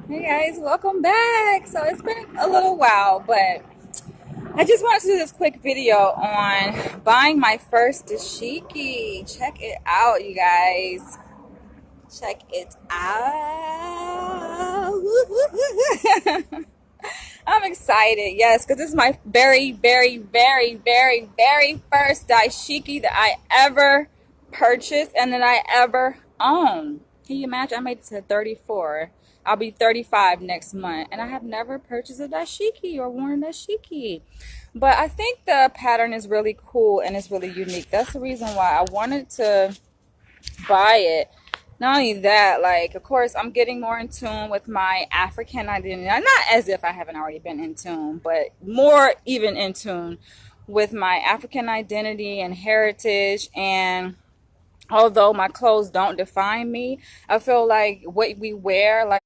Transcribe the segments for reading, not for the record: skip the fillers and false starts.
Hey guys, welcome back. So it's been a little while, but I just wanted to do this quick video on buying my first dashiki. Check it out, you guys. Check it out. I'm excited, yes, because this is my very first dashiki that I ever purchased and that I ever owned. Can you imagine? I made it to 34. I'll be 35 next month, and I have never purchased a dashiki or worn a dashiki. But I think the pattern is really cool and it's really unique. That's the reason why I wanted to buy it. Not only that, like, of course, I'm getting more in tune with my African identity. Not as if I haven't already been in tune, but more even in tune with my African identity and heritage. And although my clothes don't define me, I feel like what we wear, like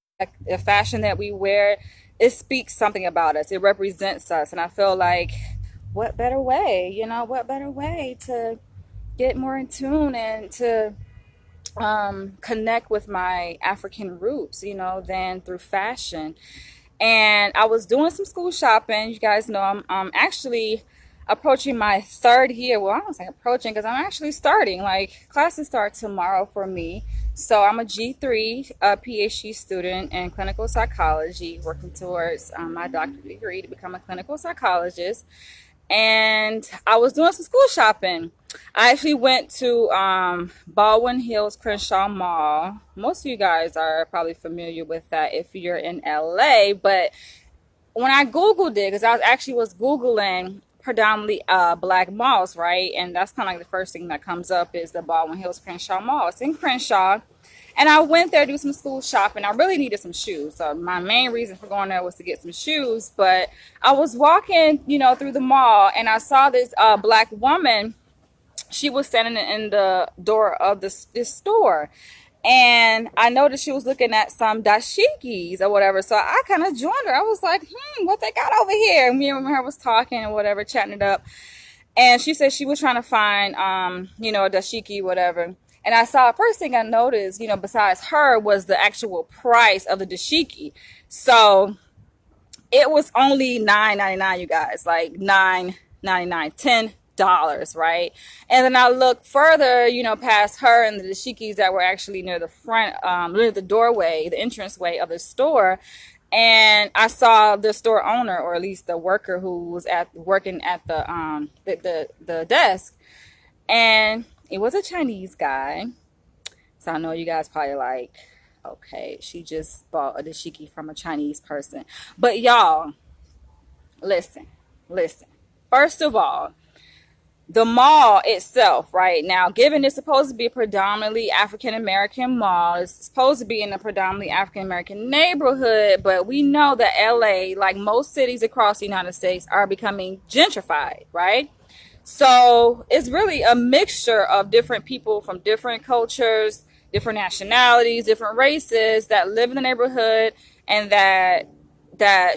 the fashion that we wear, it speaks something about us. It represents us. And I feel like what better way, what better way to get more in tune and to connect with my African roots, than through fashion. And I was doing some school shopping. You guys know I'm actually approaching my third year. Well, I don't say approaching because I'm actually starting. Like, classes start tomorrow for me. So I'm a G3 PhD student in clinical psychology, working towards my doctorate degree to become a clinical psychologist. And I was doing some school shopping. I actually went to Baldwin Hills Crenshaw Mall. Most of you guys are probably familiar with that if you're in LA. But when I Googled it, because I actually was Googling predominantly black malls, right? And that's kind of like the first thing that comes up is the Baldwin Hills Crenshaw Mall. It's in Crenshaw. And I went there to do some school shopping. I really needed some shoes. So my main reason for going there was to get some shoes. But I was walking, through the mall, and I saw this black woman. She was standing in the door of this store. And I noticed she was looking at some dashikis or whatever. So I kind of joined her. I was like, what they got over here? And me and her was talking and whatever, chatting it up. And she said she was trying to find, a dashiki, whatever. And I saw, first thing I noticed, besides her, was the actual price of the dashiki. So it was only $9.99, you guys, like $9.99, $10, right? And then I looked further, past her and the dashikis that were actually near the front, near the doorway, the entranceway of the store. And I saw the store owner, or at least the worker who was working at the desk, and it was a Chinese guy. So I know you guys probably like, okay, she just bought a dashiki from a Chinese person. But y'all, listen. First of all, the mall itself, right now, given it's supposed to be a predominantly African American mall, it's supposed to be in a predominantly African American neighborhood, but we know that LA, like most cities across the United States, are becoming gentrified, right? So it's really a mixture of different people from different cultures, different nationalities, different races that live in the neighborhood and that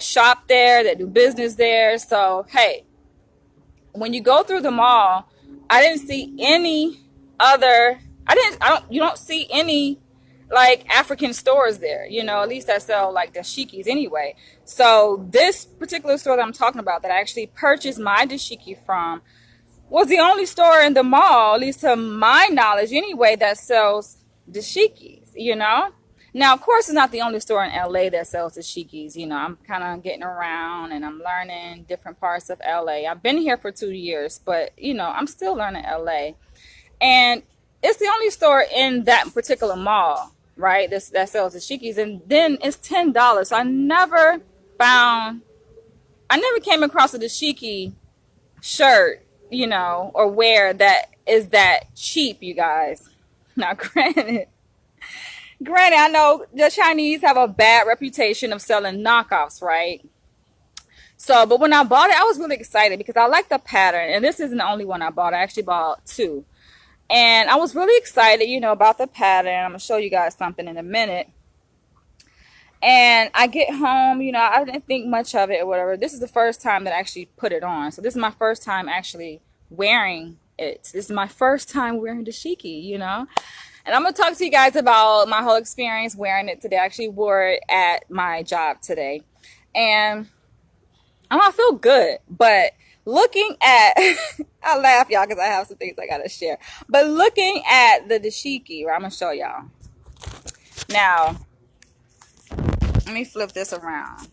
shop there, that do business there. So hey, when you go through the mall, I didn't see any other. You don't see any like African stores there, at least that sell like dashikis anyway. So this particular store that I'm talking about, that I actually purchased my dashiki from, was the only store in the mall, at least to my knowledge anyway, that sells dashikis. Now, of course, it's not the only store in LA that sells dashikis. I'm kind of getting around and I'm learning different parts of LA. I've been here for 2 years, but, I'm still learning LA. And it's the only store in that particular mall, right, that sells dashikis. And then it's $10. So I never came across a dashiki shirt, or wear that is that cheap, you guys. Now, granted, I know the Chinese have a bad reputation of selling knockoffs, right? So, but when I bought it, I was really excited because I like the pattern. And this isn't the only one I bought. I actually bought two. And I was really excited, about the pattern. I'm going to show you guys something in a minute. And I get home, I didn't think much of it or whatever. This is the first time that I actually put it on. So this is my first time actually wearing it. This is my first time wearing dashiki, And I'm going to talk to you guys about my whole experience wearing it today. I actually wore it at my job today. And I feel good. But looking at, I laugh, y'all, because I have some things I got to share. But looking at the dashiki, right, I'm going to show y'all. Now, let me flip this around.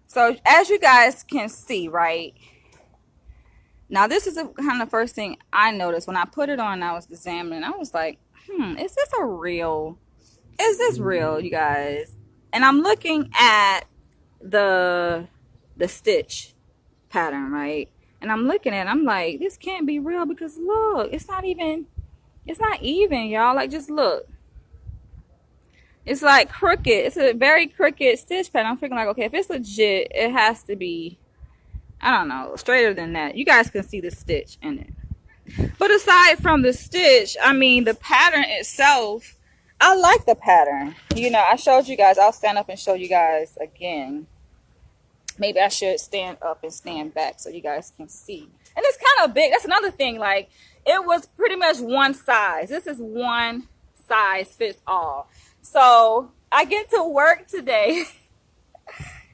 So as you guys can see, right, now this is the kind of first thing I noticed when I put it on. I was examining. I was like, is this real, you guys? And I'm looking at the stitch pattern, right? And I'm looking at it, I'm like, this can't be real, because look, it's not even, y'all. Like, just look. It's like crooked. It's a very crooked stitch pattern. I'm thinking like, okay, if it's legit, it has to be, I don't know, straighter than that. You guys can see the stitch in it. But aside from the stitch, I mean, the pattern itself, I like the pattern. You know, I showed you guys. I'll stand up and show you guys again. Maybe I should stand up and stand back so you guys can see. And it's kind of big. That's another thing. Like, it was pretty much one size. This is one size fits all. So I get to work today.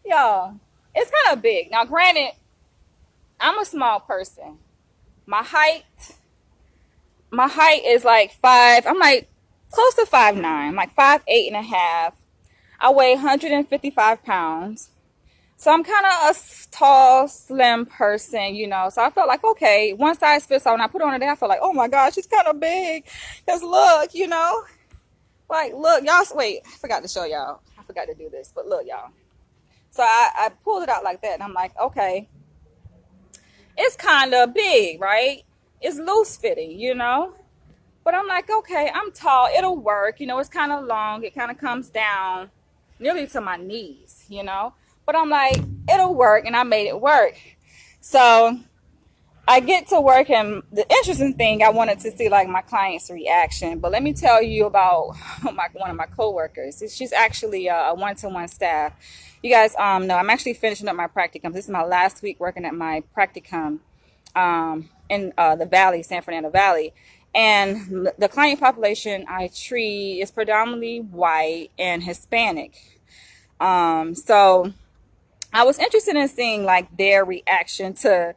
Y'all, it's kind of big. Now, granted, I'm a small person. My height is like 5. I'm like close to 5'9". I'm like 5'8.5". I weigh 155 pounds. So I'm kind of a tall, slim person, you know. So I felt like, okay, one size fits all. When I put it on today, I felt like, oh my gosh, it's kind of big. Because look, you know. Like, look, y'all, wait, I forgot to show y'all. I forgot to do this, but look, y'all. So I pulled it out like that, and I'm like, okay, it's kind of big, right? It's loose fitting, you know? But I'm like, okay, I'm tall. It'll work. You know, it's kind of long. It kind of comes down nearly to my knees, you know? But I'm like, it'll work, and I made it work. So I get to work, and the interesting thing, I wanted to see like my client's reaction. But let me tell you about one of my coworkers. She's actually a one-to-one staff. You guys know I'm actually finishing up my practicum. This is my last week working at my practicum in the Valley, San Fernando Valley. And the client population I treat is predominantly white and Hispanic. So I was interested in seeing like their reaction to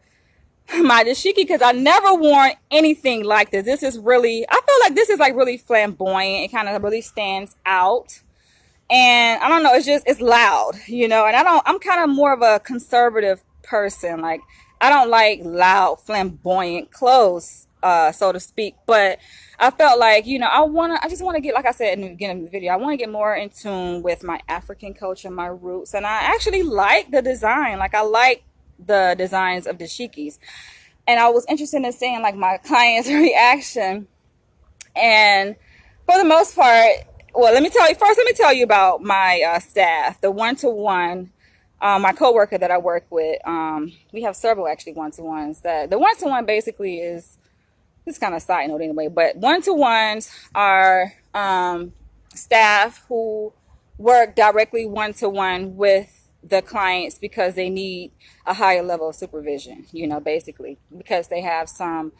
my dashiki, because I never worn anything like this. This is really, I feel like this is like really flamboyant. It kind of really stands out. And I don't know, it's loud, you know, and I'm kind of more of a conservative person. Like, I don't like loud, flamboyant clothes, so to speak. But I felt like, you know, I just want to get, like I said in the beginning of the video, I want to get more in tune with my African culture, my roots. And I actually like the design. Like, I like the designs of dashikis, and I was interested in seeing like my client's reaction. And for the most part, well, let me tell you about my staff, the one-to-one, my coworker that I work with. We have several actually one-to-ones. The one-to-one basically is this kind of side note anyway, but one-to-ones are staff who work directly one-to-one with the clients because they need a higher level of supervision, you know, basically because they have some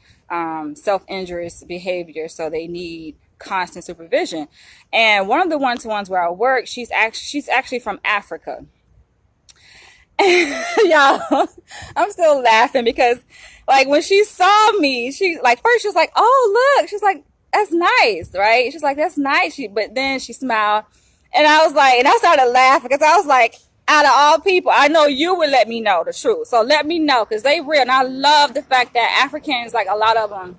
self-injurious behavior, so they need constant supervision. And one of the one-to-ones where I work, she's actually from Africa. Y'all, I'm still laughing because like when she saw me, she like first she was like, oh look, she's like, that's nice, right? She's like, that's nice. But then she smiled, and I was like, and I started laughing because I was like, out of all people, I know you would let me know the truth. So let me know, because they real. And I love the fact that Africans, like a lot of them,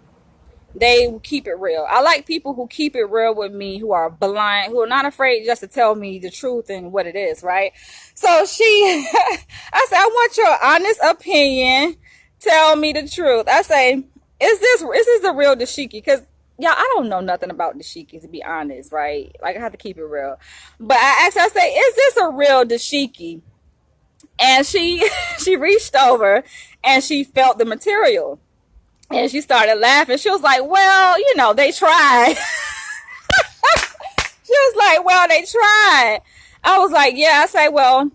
they keep it real. I like people who keep it real with me, who are blind, who are not afraid just to tell me the truth and what it is, right? So I said, I want your honest opinion. Tell me the truth. I say, is this a real dashiki? Because y'all, I don't know nothing about dashiki, to be honest, right? Like, I have to keep it real. But I asked her, I say, is this a real dashiki? And she reached over and she felt the material. And she started laughing. She was like, well, you know, they tried. She was like, well, they tried. I was like, yeah. I say, well,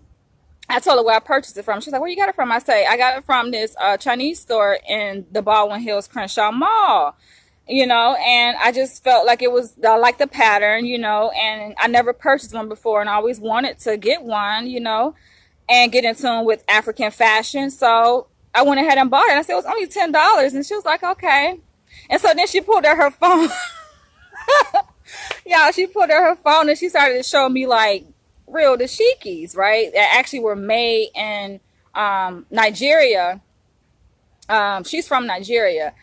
I told her where I purchased it from. She's like, where you got it from? I say, I got it from this Chinese store in the Baldwin Hills Crenshaw Mall. and I just felt like I like the pattern, and I never purchased one before and I always wanted to get one, and get in tune with African fashion. So I went ahead and bought it. I said it was only $10. And she was like, okay. And so then she pulled out her phone. Yeah, she pulled out her phone and she started to show me like real dashikis, right? That actually were made in Nigeria. She's from Nigeria.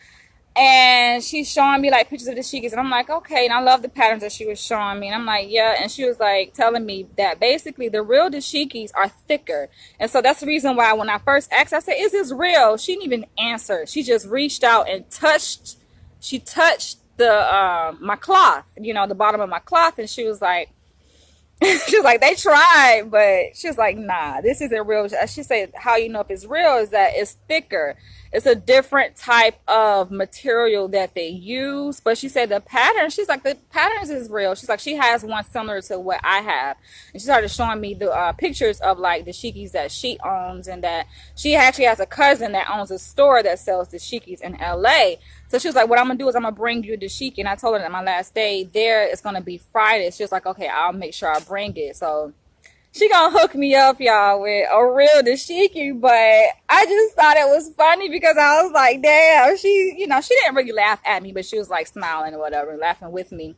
And she's showing me like pictures of the dashikis, and I'm like, okay. And I love the patterns that she was showing me, and I'm like, yeah. And she was like telling me that basically the real dashikis are thicker, and so that's the reason why when I first asked, I said, is this real? She didn't even answer. She just reached out and touched. She touched the my cloth, the bottom of my cloth, and she was like, she was like, they tried, but she was like, nah, this isn't real. She said, how you know if it's real is that it's thicker. It's a different type of material that they use. But she said the pattern, she's like, the patterns is real. She's like, she has one similar to what I have. And she started showing me the pictures of like the dashikis that she owns, and that she actually has a cousin that owns a store that sells dashikis in LA. So she was like, what I'm going to do is I'm going to bring you a dashiki. And I told her that my last day there is going to be Friday. She was like, okay, I'll make sure I bring it. So she gonna hook me up, y'all, with a real dashiki. But I just thought it was funny because I was like, damn, she didn't really laugh at me, but she was like smiling or whatever, laughing with me.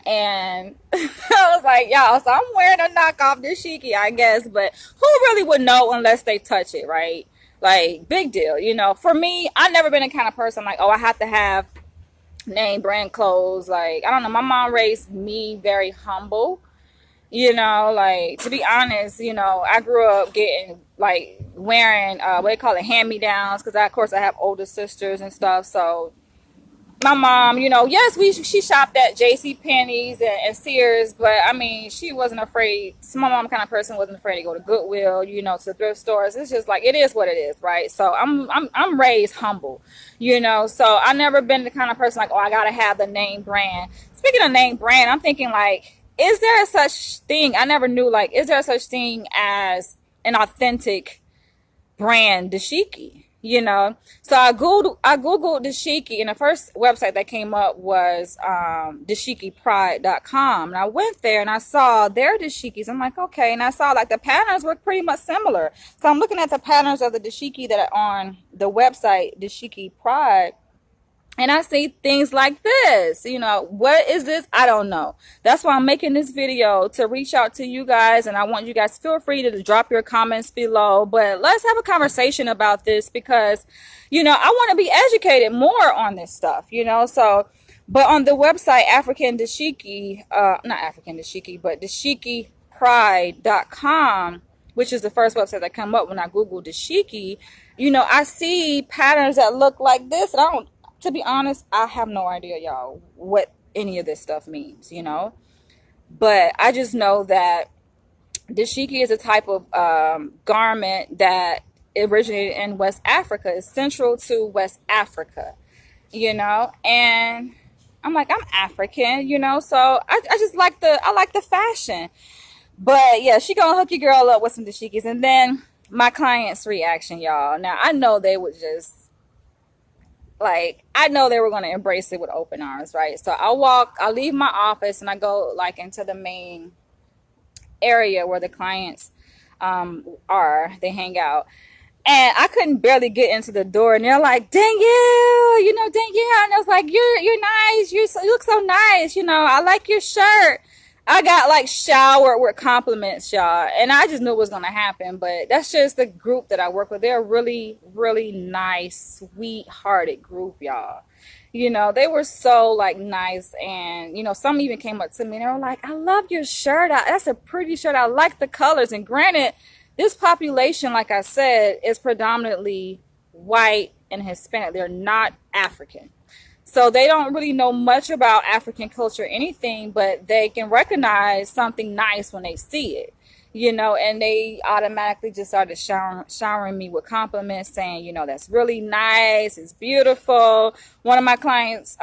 And I was like, y'all, so I'm wearing a knockoff dashiki, I guess, but who really would know unless they touch it, right? Like, big deal, For me, I've never been the kind of person like, oh, I have to have name brand clothes. Like, I don't know, my mom raised me very humble. Like, to be honest, I grew up getting like wearing what they call it, hand-me-downs, because of course I have older sisters and stuff. So my mom, yes, she shopped at JC Penney's and Sears, but I mean, she wasn't afraid. My mom kind of person wasn't afraid to go to Goodwill, to thrift stores. It's just like, it is what it is, right? So I'm raised humble, So I never been the kind of person like, oh, I gotta have the name brand. Speaking of name brand, I'm thinking like, is there a such thing? I never knew, like, is there a such thing as an authentic brand dashiki? So I googled dashiki, and the first website that came up was dashikipride.com, and I went there and I saw their dashikis. I'm like, okay, and I saw like the patterns were pretty much similar. So I'm looking at the patterns of the dashiki that are on the website Dashiki Pride. And I see things like this, what is this? I don't know. That's why I'm making this video, to reach out to you guys. And I want you guys, feel free to drop your comments below. But let's have a conversation about this because, I want to be educated more on this stuff, So, but on the website, African Dashiki, not African Dashiki, but dashikipride.com, which is the first website that come up when I Google dashiki, I see patterns that look like this. And to be honest, I have no idea, y'all, what any of this stuff means, But I just know that dashiki is a type of garment that originated in West Africa. It's central to West Africa, And I'm like, I'm African, So I just like the fashion. But yeah, she gonna hook your girl up with some dashikis. And then my client's reaction, y'all. Now, I know they would just, like, I know they were going to embrace it with open arms, right? So I leave my office and I go like into the main area where the clients they hang out. And I couldn't barely get into the door, and they're like, Danielle, Danielle. And I was like, you're nice. You look so nice. I like your shirt. I got like showered with compliments, y'all, and I just knew it was going to happen. But that's just the group that I work with. They're a really, really nice, sweet-hearted group, y'all. They were so like nice, and some even came up to me and they were like, I love your shirt. That's a pretty shirt. I like the colors. And granted, this population, like I said, is predominantly white and Hispanic. They're not African. So they don't really know much about African culture or anything, but they can recognize something nice when they see it, and they automatically just started showering me with compliments, saying, that's really nice, it's beautiful. One of my clients,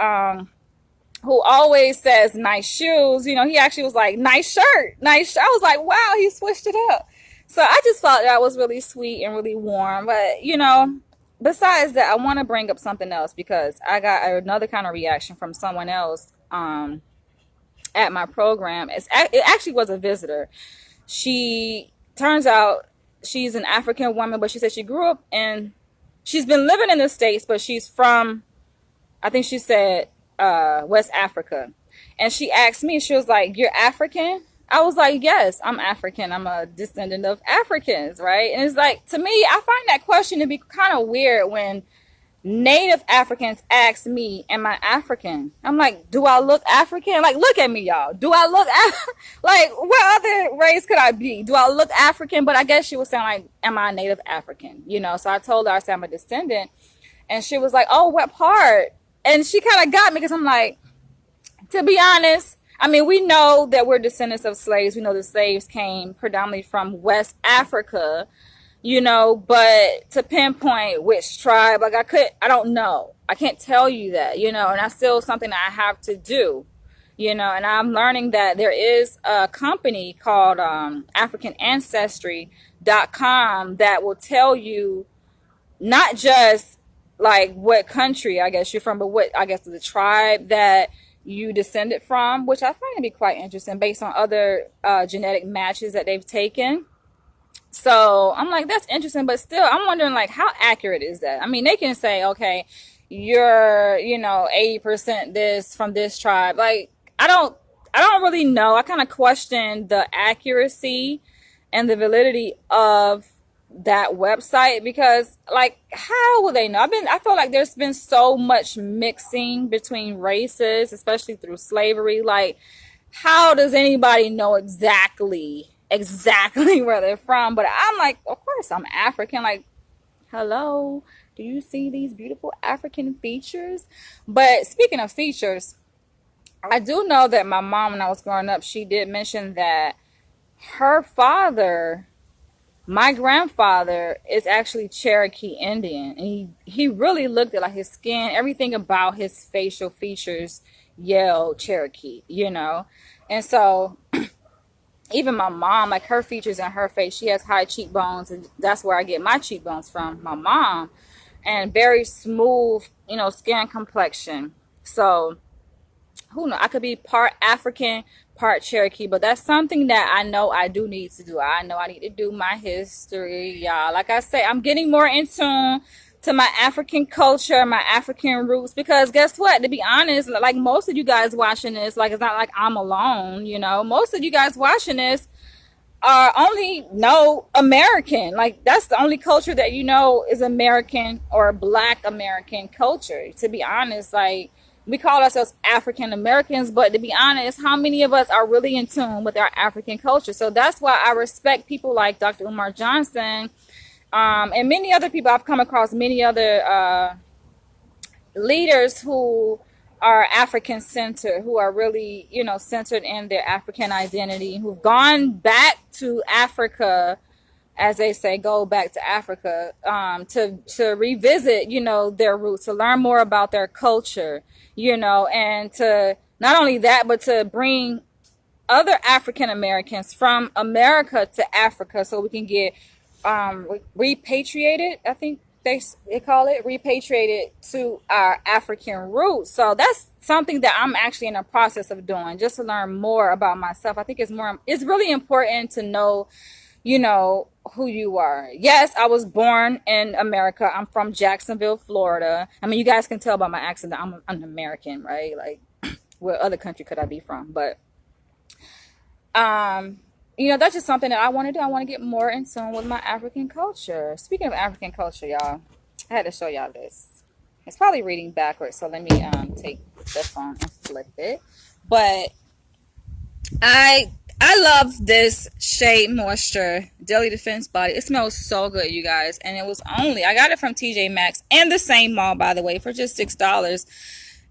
who always says nice shoes, he actually was like, nice shirt, nice. I was like, wow, he switched it up. So I just thought that was really sweet and really warm. But, besides that, I want to bring up something else because I got another kind of reaction from someone else at my program. It actually was a visitor. She turns out she's an African woman, but she said she grew up in, she's been living in the States, but she's from, I think she said, West Africa. And she asked me, she was like, "You're African?" I was like, "Yes, I'm African. I'm a descendant of Africans," right? And it's like, to me, I find that question to be kind of weird when Native Africans ask me, "Am I African?" I'm like, "Do I look African? Like, look at me, y'all. Do I look like what other race could I be? Do I look African?" But I guess she was saying like, "Am I a Native African?" You know. So I told her I said I'm a descendant, and she was like, "Oh, what part?" And she kind of got me because I'm like, to be honest, I mean, we know that we're descendants of slaves. We know the slaves came predominantly from West Africa, you know, but to pinpoint which tribe, like I don't know. I can't tell you that, you know, and that's still something that I have to do, you know, and I'm learning that there is a company called AfricanAncestry.com that will tell you not just like what country I guess you're from, but what I guess the tribe that you descended from, which I find to be quite interesting based on other genetic matches that they've taken. So I'm like, that's interesting, but still, I'm wondering like, how accurate is that? I mean, they can say, okay, you're, you know, 80% this from this tribe. Like, I don't really know. I kind of question the accuracy and the validity of that website because like how will they know? I feel like there's been so much mixing between races, especially through slavery. Like how does anybody know exactly where they're from? But I'm like, of course I'm African. Like, hello, do you see these beautiful African features? But speaking of features, I do know that my mom, when I was growing up, she did mention that her father, my grandfather, is actually Cherokee Indian, and he really looked at like his skin, everything about his facial features yelled Cherokee, you know. And so even my mom, like her features in her face, she has high cheekbones, and that's where I get my cheekbones from, my mom, and very smooth, you know, skin complexion. So who knows? I could be part African, part Cherokee, but that's something that I know I do need to do. I know I need to do my history, y'all. Like I say, I'm getting more in tune to my African culture, my African roots, because guess what? To be honest, like most of you guys watching this, like it's not like I'm alone, you know. Most of you guys watching this are only know American. Like that's the only culture that you know is American or Black American culture. To be honest, like we call ourselves African Americans, but to be honest, how many of us are really in tune with our African culture? So that's why I respect people like Dr. Umar Johnson, and many other people. I've come across many other leaders who are African centered, who are really, you know, centered in their African identity, who've gone back to Africa, as they say, go back to Africa, to revisit, you know, their roots, to learn more about their culture, you know, and to not only that, but to bring other African Americans from America to Africa so we can get repatriated. I think they call it repatriated to our African roots. So that's something that I'm actually in the process of doing, just to learn more about myself. I think it's really important to know, you know, who you are. Yes, I was born in America. I'm from Jacksonville, Florida. I mean, you guys can tell by my accent that I'm an American, right? Like, what other country could I be from? But, you know, that's just something that I want to do. I want to get more in tune with my African culture. Speaking of African culture, y'all, I had to show y'all this. It's probably reading backwards, so let me take the phone and flip it. But I love this Shea Moisture Daily Defense Body. It smells so good, you guys. And it was only, I got it from TJ Maxx and the same mall, by the way, for just $6.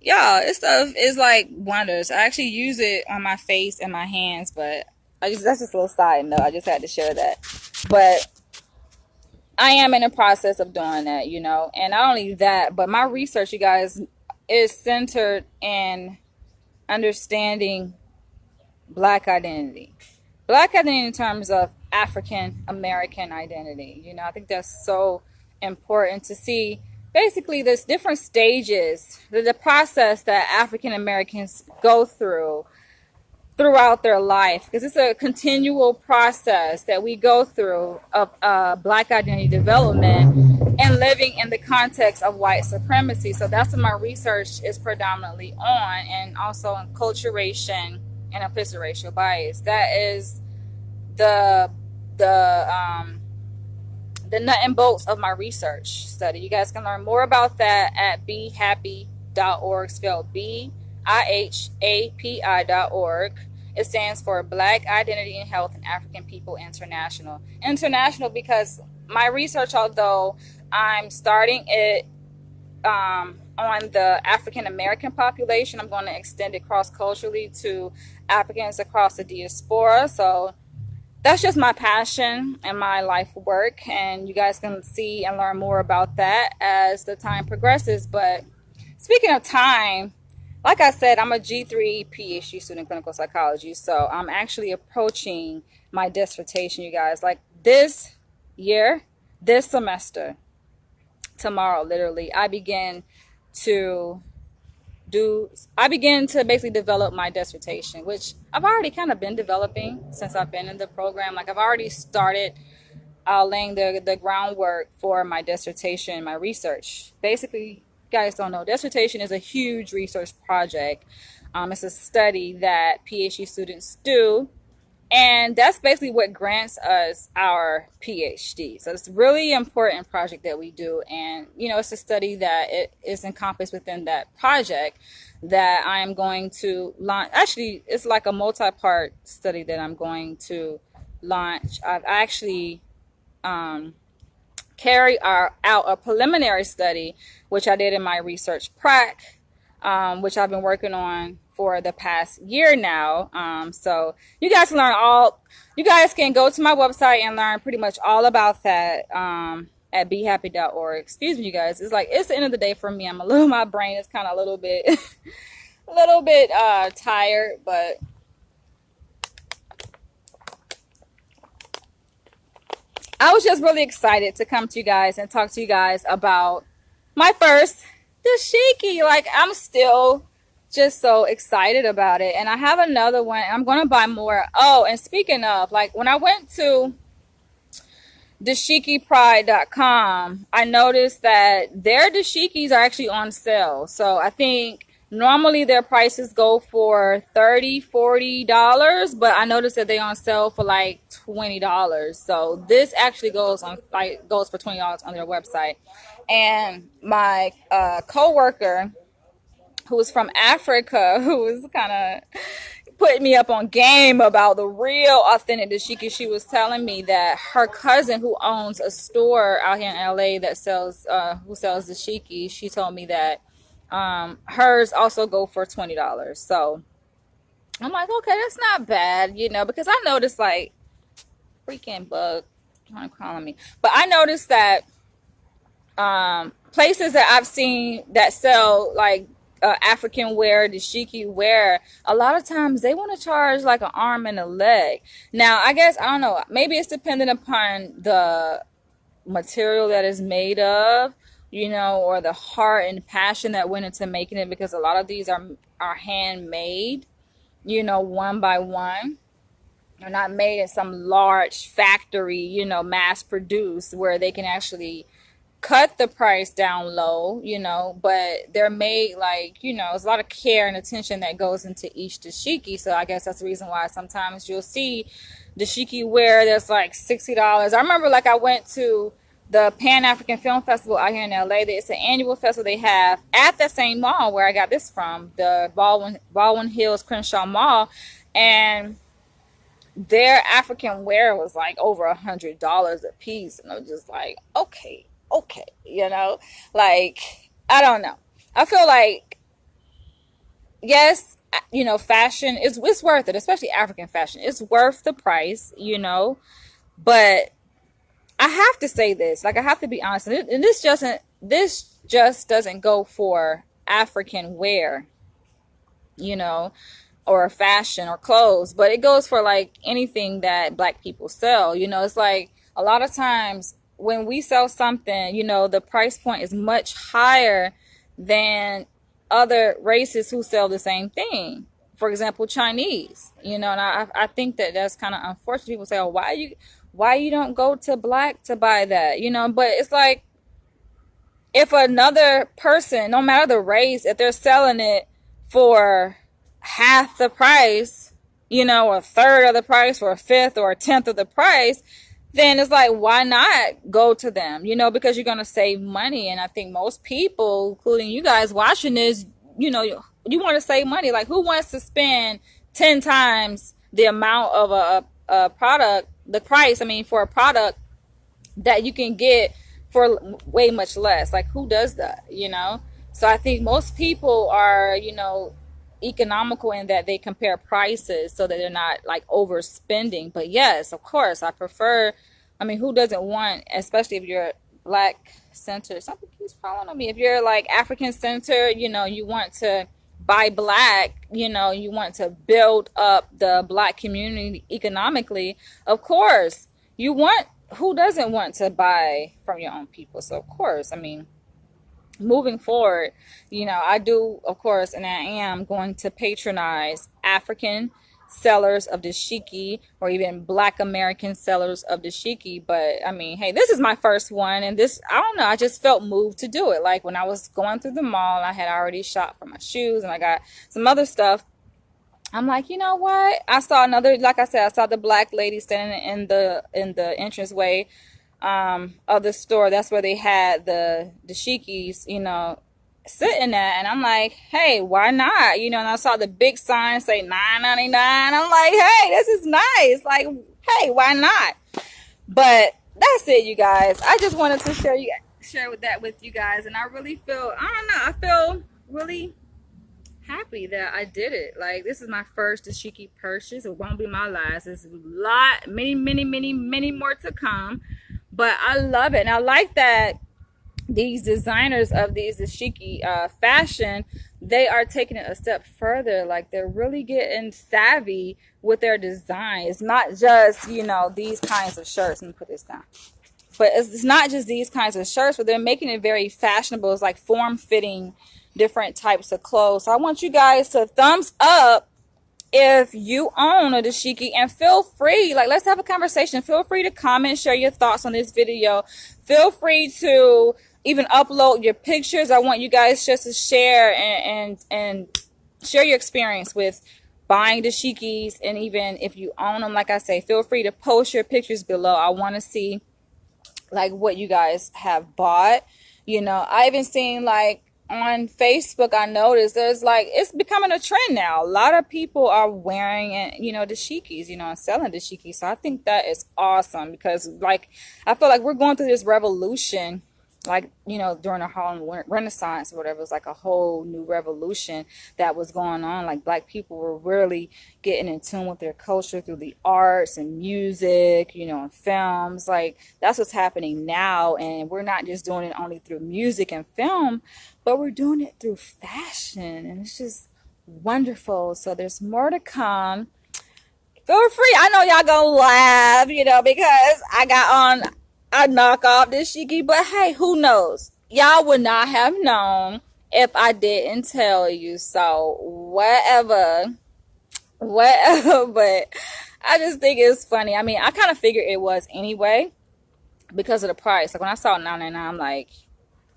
Y'all, this stuff is like wonders. I actually use it on my face and my hands, but that's just a little side note. I just had to share that. But I am in the process of doing that, you know. And not only that, but my research, you guys, is centered in understanding Black identity. Black identity in terms of African American identity. You know, I think that's so important to see basically there's different stages, the process that African Americans go through throughout their life, because it's a continual process that we go through of Black identity development and living in the context of white supremacy. So that's what my research is predominantly on, and also on acculturation and implicit racial bias. That is the the um, the nut and bolts of my research study. You guys can learn more about that at behappy.org, spelled BIHAPI.org. It stands for Black Identity and Health and African People International. International because my research, although I'm starting it on the African American population, I'm going to extend it cross culturally to Africans across the diaspora. So that's just my passion and my life work, and you guys can see and learn more about that as the time progresses. But speaking of time, like I said, I'm a G3 PhD student in clinical psychology, so I'm actually approaching my dissertation, you guys. Like this year, this semester, tomorrow, literally, I begin to basically develop my dissertation, which I've already kind of been developing since I've been in the program. Like I've already started laying the groundwork for my dissertation, my research. Basically, you guys don't know, dissertation is a huge research project. It's a study that PhD students do, and that's basically what grants us our PhD. So it's a really important project that we do. And, you know, it's a study that it is encompassed within that project that I am going to launch. Actually, it's like a multi-part study that I'm going to launch. I've actually carried out a preliminary study, which I did in my research prac, which I've been working on for the past year now. So you guys can you guys can go to my website and learn pretty much all about that at behappy.org. Excuse me, you guys. It's like, it's the end of the day for me. My brain is kind of a little bit, tired, but I was just really excited to come to you guys and talk to you guys about my first dashiki. Like, I'm still just so excited about it, and I have another one. I'm going to buy more. Oh, and speaking of, like, when I went to dashikipride.com, I noticed that their dashikis are actually on sale. So I think normally their prices go for $30-$40, but I noticed that they're on sale for like $20. So this actually goes for $20 on their website. And my coworker, who was from Africa, who was kind of putting me up on game about the real authentic dashiki, she was telling me that her cousin, who owns a store out here in LA that sells dashiki, she told me that hers also go for $20. So I'm like, okay, that's not bad, you know, because I noticed, like, freaking bug trying to call on me, but I noticed that places that I've seen that sell like African wear, dashiki wear, a lot of times they want to charge like an arm and a leg. Now, I guess, I don't know, maybe it's dependent upon the material that is made of, you know, or the heart and passion that went into making it, because a lot of these are handmade, you know, one by one. They're not made in some large factory, you know, mass produced, where they can actually cut the price down low, you know, but they're made, like, you know, there's a lot of care and attention that goes into each dashiki. So I guess that's the reason why sometimes you'll see dashiki wear that's like $60. I remember, like, I went to the Pan-African Film Festival out here in LA. It's an annual festival they have at the same mall where I got this from, the Baldwin Hills Crenshaw Mall, and their African wear was like over $100 a piece, and I was just like, okay, you know, like, I don't know. I feel like, yes, you know, fashion is, it's worth it, especially African fashion. It's worth the price, you know, but I have to say this, like, I have to be honest, and this just doesn't go for African wear, you know, or fashion or clothes, but it goes for like anything that Black people sell. You know, it's like a lot of times when we sell something, the price point is much higher than other races who sell the same thing. For example, Chinese, and I think that that's kind of unfortunate. People say, oh, why you don't go to black to buy that, but it's like, if another person, no matter the race, if they're selling it for half the price, a third of the price, or a fifth or a tenth of the price, then it's like, why not go to them? Because you're going to save money. And I think most people, including you guys watching this, you want to save money. Like, who wants to spend 10 times the amount of a product, the price, for a product that you can get for way much less? Like, who does that? So I think most people are, economical in that they compare prices so that they're not like overspending. But yes, of course, I prefer, who doesn't want, especially if you're black centered, something keeps following on me, if you're like African centered, you want to buy black, you want to build up the black community economically. Of course, who doesn't want to buy from your own people? So of course, moving forward, I do, of course, and I am going to patronize African sellers of dashiki, or even black American sellers of dashiki. But hey, this is my first one, and this, I don't know, I just felt moved to do it. Like, when I was going through the mall, I had already shopped for my shoes and I got some other stuff. I'm like, you know what? I saw another, like I said, I saw the black lady standing in the entranceway of the store. That's where they had the dashikis, sitting at, and I'm like, hey, why not? And I saw the big sign say $9.99. I'm like, hey, this is nice. Like, hey, why not? But that's it, you guys. I just wanted to share that with you guys, and I really feel, I feel really happy that I did it. Like, this is my first dashiki purchase. It won't be my last. There's many more to come. But I love it, and I like that these designers of these dashiki fashion, they are taking it a step further. Like, they're really getting savvy with their design. It's not just, these kinds of shirts. Let me put this down. But it's not just these kinds of shirts, but they're making it very fashionable. It's like form-fitting different types of clothes. So I want you guys to thumbs up if you own a dashiki, and feel free, like, let's have a conversation. Feel free to comment, share your thoughts on this video. Feel free to even upload your pictures. I want you guys just to share and share your experience with buying dashikis, and even if you own them, like I say, feel free to post your pictures below. I want to see like what you guys have bought. I even seen, like, on Facebook, I noticed there's like, it's becoming a trend now. A lot of people are wearing, dashikis, and selling dashikis. So I think that is awesome, because, like, I feel like we're going through this revolution, like, during the Harlem Renaissance or whatever. It was like a whole new revolution that was going on. Like, black people were really getting in tune with their culture through the arts and music, and films. Like, that's what's happening now. And we're not just doing it only through music and film, but we're doing it through fashion, and it's just wonderful. So there's more to come. Feel free. I know y'all gonna laugh, because I got on a knockoff dashiki, but hey, who knows? Y'all would not have known if I didn't tell you. So whatever. But I just think it's funny. I kind of figured it was anyway because of the price. Like, when I saw $9.99, I'm like,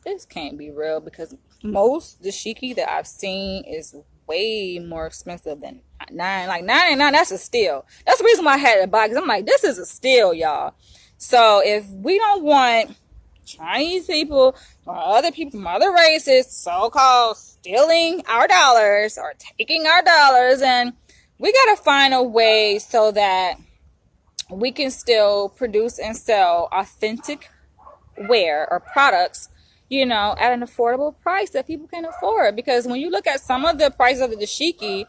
this can't be real, because most dashiki that I've seen is way more expensive than $9.99. That's a steal. That's the reason why I had to buy, because I'm like, this is a steal, y'all. So if we don't want Chinese people or other people from other races so-called stealing our dollars or taking our dollars, and we got to find a way so that we can still produce and sell authentic wear or products, at an affordable price that people can afford. Because when you look at some of the prices of the dashiki,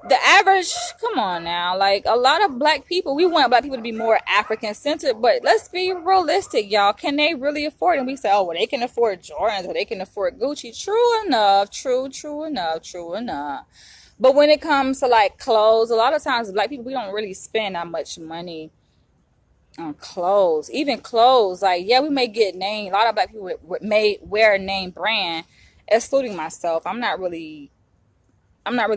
the average, come on now, like, a lot of black people, we want black people to be more African centered, but let's be realistic, y'all. Can they really afford it? And we say, oh, well, they can afford Jordans or they can afford Gucci. True enough. True enough. But when it comes to, like, clothes, a lot of times black people, we don't really spend that much money On clothes, even clothes, like, yeah, we may get name, a lot of black people may wear a name brand, excluding myself. I'm not really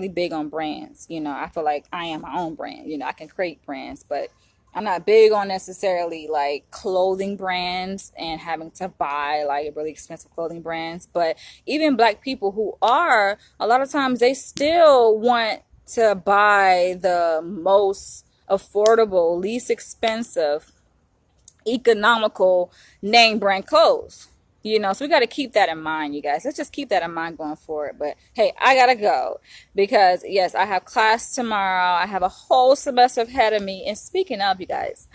big on brands. I feel like I am my own brand. I can create brands, but I'm not big on necessarily like clothing brands and having to buy like really expensive clothing brands. But even black people who are, a lot of times they still want to buy the most affordable, least expensive, economical name brand clothes. So we got to keep that in mind, you guys. Let's just keep that in mind going forward. But hey, I got to go because, yes, I have class tomorrow. I have a whole semester ahead of me. And speaking of, you guys,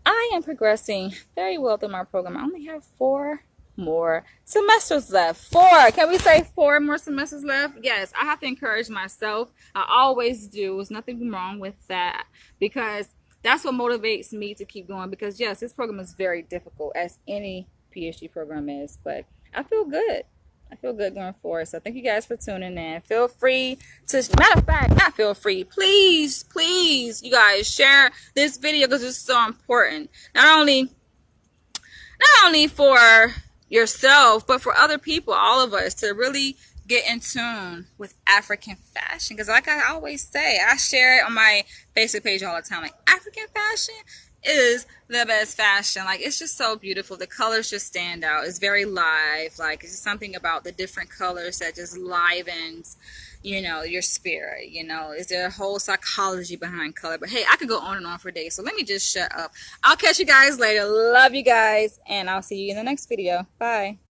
I am progressing very well through my program. I only have 4 more semesters left. 4. Can we say 4 more semesters left? Yes, I have to encourage myself. I always do. There's nothing wrong with that because that's what motivates me to keep going. Because, yes, this program is very difficult, as any PhD program is. But I feel good. I feel good going forward. So thank you guys for tuning in. Feel free to, matter of fact, not feel free, please, please, you guys, share this video because it's so important. Not only for yourself, but for other people, all of us, to really get in tune with African fashion. Because like I always say, I share it on my Facebook page all the time. Like, African fashion is the best fashion. Like, it's just so beautiful. The colors just stand out. It's very live. Like, it's just something about the different colors that just livens your spirit. Is there a whole psychology behind color? But hey, I could go on and on for days, so let me just shut up. I'll catch you guys later. Love you guys, and I'll see you in the next video. Bye.